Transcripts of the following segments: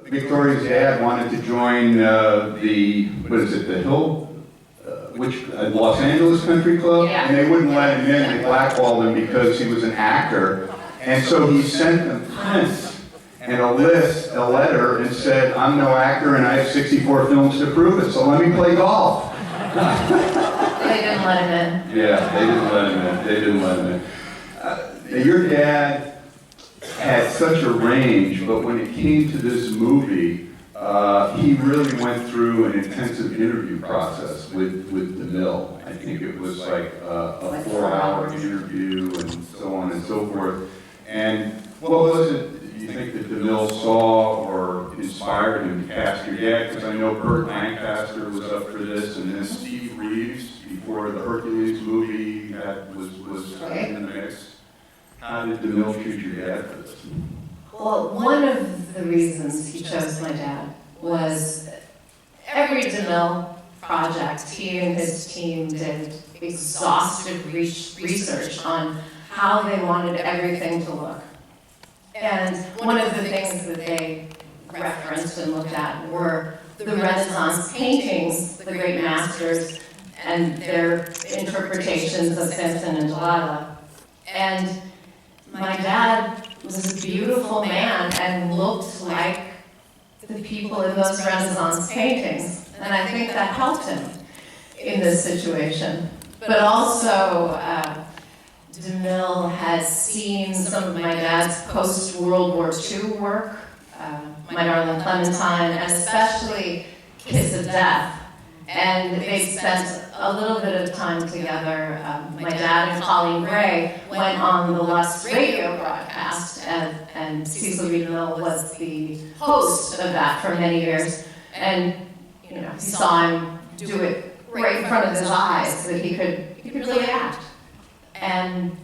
Victoria's dad wanted to join the Hill, Los Angeles Country Club? Yeah. And they wouldn't let him in, they blackballed him because he was an actor. And so he sent them prints and a letter, and said, I'm no actor and I have 64 films to prove it, so let me play golf. They didn't let him in. Yeah, they didn't let him in. Your dad had such a range, but when it came to this movie, he really went through an intensive interview process with DeMille. I think it was like a 4-hour interview and so on and so forth. And what was it you think that DeMille saw or inspired him to cast your dad? Because I know Burt Lancaster was up for this, and then Steve Reeves, before the Hercules movie, was in the mix. How did DeMille choose your dad for this? Well, one of the reasons he chose my dad was every DeMille project, he and his team did exhaustive research on how they wanted everything to look. And one of the things that they referenced and looked at were the Renaissance paintings, the great masters, and their interpretations of Samson and Delilah. And my dad was a beautiful man and looked like the people in those Renaissance paintings. And I think that helped him in this situation. But also, DeMille had seen some of my dad's post-World War II work, My Darling Clementine, and especially Kiss of Death. And they spent a little bit of time together. My dad and Colleen Gray went on the Lux radio broadcast, and Cecil B. DeMille was the host of that for many years. And he saw him do it right in front of his eyes, that he could really act. And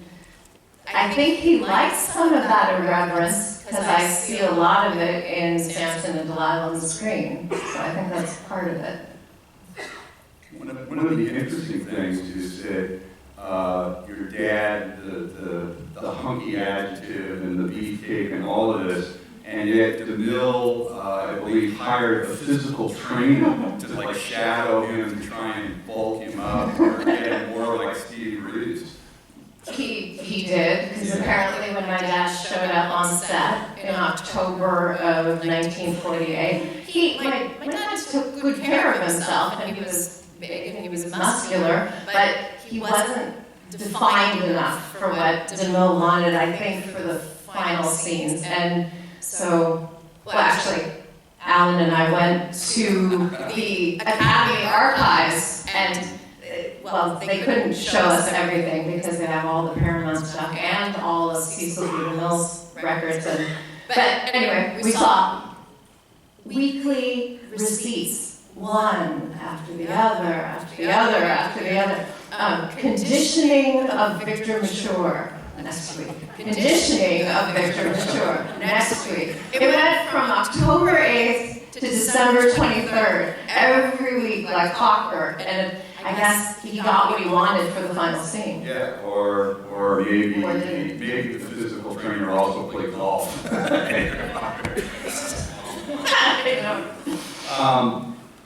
I think he likes some of that irreverence, because I see a lot of it in Samson and Delilah on the screen. So I think that's part of it. One of the interesting things is that your dad, the hunky adjective and the beefcake and all of this, and yet DeMille, I believe, hired a physical trainer to shadow him, to try and bulk him up or get him more like Steve Reeves. He did, because apparently when my dad showed up on set in October of 1948, my dad took good care of himself, and he was big and he was muscular, but he wasn't defined enough for what DeMille wanted, I think, for the final scenes. And so, actually, Alan and I went to the Academy Archives, and they couldn't show us everything because they have all the Paramount stuff and all of Cecil B. DeMille's records. But anyway, we saw weekly receipts, one after the other, after the other, after the other. Conditioning of Victor Mature, next week. Conditioning of Victor Mature, next week. It went from October 8th to December 23rd, every week like clockwork. And I guess he got what he wanted for the final scene. Yeah, or maybe the physical trainer also played golf.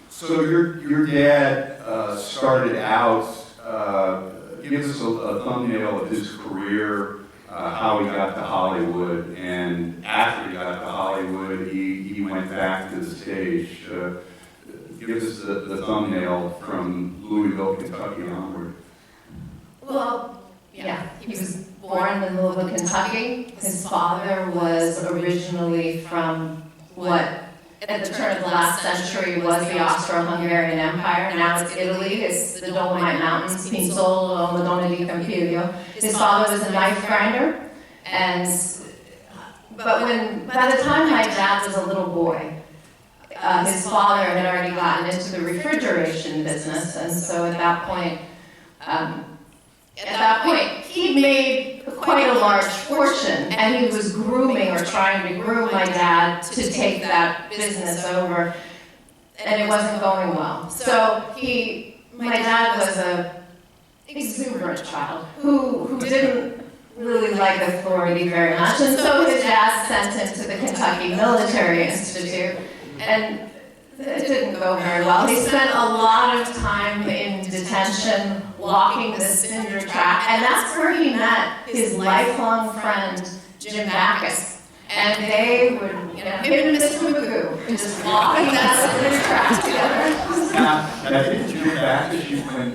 So your dad started out. Give us a thumbnail of his career, how he got to Hollywood, and after he got to Hollywood, he went back to the stage. Give us the thumbnail from Louisville, Kentucky onward. Well, yeah, he was born in Louisville, Kentucky. His father was originally from what, at the turn of the last century, was the Austro-Hungarian Empire. Now it's Italy. It's the Dolomite Mountains, Pinzolo, Madonna di Campiglio. His father was a knife grinder, but by the time my dad was a little boy, his father had already gotten into the refrigeration business, and so at that point, he made quite a large fortune, and he was grooming or trying to groom my dad to take that business over, and it wasn't going well. So my dad was a exuberant child who didn't really like authority very much, and so his dad sent him to the Kentucky Military Institute, and it didn't go very well. He spent a lot of time in detention, walking the cinder track, and that's where he met his lifelong friend, Jim Backus. And they would, him and Mr. Magoo, just walking that cinder track together. Now, didn't Jim Backus,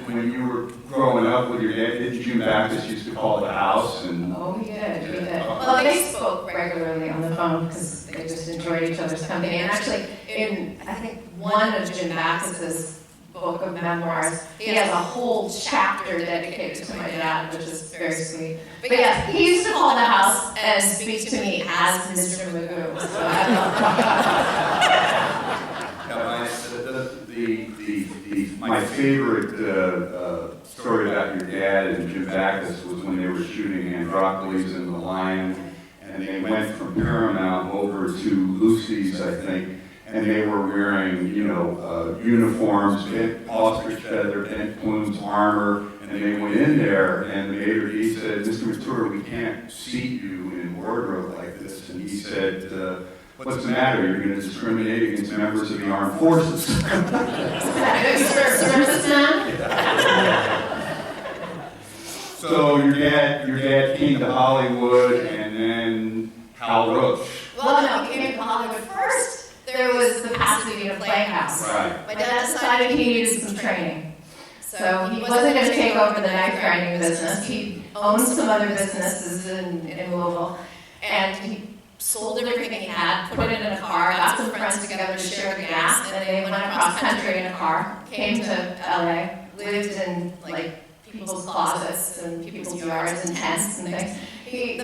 when you were growing up with your dad, didn't Jim Backus used to call the house? Oh, he did. Well, they spoke regularly on the phone because they just enjoyed each other's company. And actually, in, I think, one of Jim Backus's book of memoirs, he has a whole chapter dedicated to my dad, which is very sweet. But yes, he used to call the house and speak to me as Mr. Magoo. So I My favorite story about your dad and Jim Backus was when they were shooting Androcles and the Lion, and they went from Paramount over to Lucy's, I think, and they were wearing, uniforms, bent ostrich feather, bent plumes, armor, and they went in there, and the maitre d' said, "Mr. Mature, we can't seat you in wardrobe like this." And he said, "What's the matter? You're going to discriminate against members of the armed forces." Serviceman? So your dad came to Hollywood, and then Hal Roach. Well, no, he came to Hollywood first. There was the Pasadena Playhouse. Right. My dad decided he needed some training. So he wasn't going to take over the knife grinding business. He owned some other businesses in Louisville. And he sold everything he had, put it in a car, got some friends together to share the gas, and they went across country in a car, came to LA, lived in people's closets and people's yards and tents and things.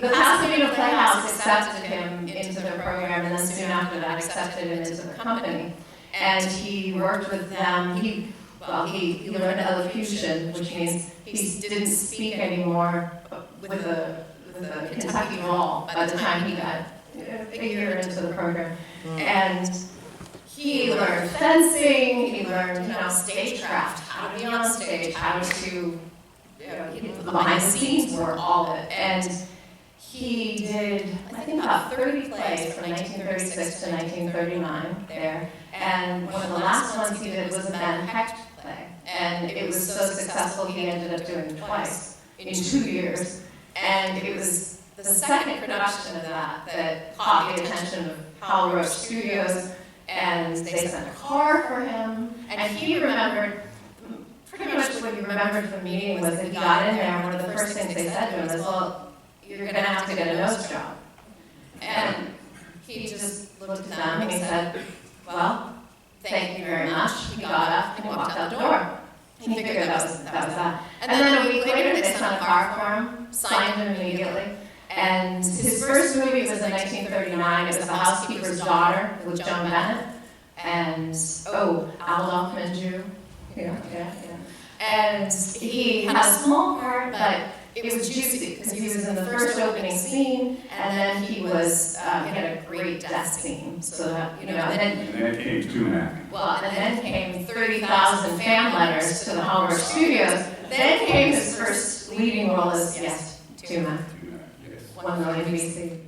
The Pasadena Playhouse accepted him into their program, and then soon after that accepted him into the company. And he worked with them. He learned elocution, which means he didn't speak anymore with a Kentucky drawl by the time he got a year into the program. And he learned fencing, he learned stagecraft, how to be on stage, how to behind the scenes work, all of it. And he did, I think, about 30 plays from 1936 to 1939 there. And one of the last ones he did was a Van Hecht play. And it was so successful he ended up doing it twice in 2 years. And it was the second production of that caught the attention of Hal Roach Studios. And they sent a car for him. And he remembered, pretty much what he remembered from the meeting was that he got in there, and one of the first things they said to him was, "Well, you're going to have to get a nose job." And he just looked at them and he said, "Well, thank you very much." He got up and he walked out the door. He figured that was that. And then a week later, they sent a car for him, signed him immediately. And his first movie was in 1939. It was The Housekeeper's Daughter with Joan Bennett. And, Adolphe Menjou. Yeah. And he had a small part, but it was juicy because he was in the first opening scene, and then he was he had a great death scene. So that and then came Tumac. Well, and then came 30,000 fan letters to the Hallmark Studios. Then came his first leading role as Tumac. 1 million BC.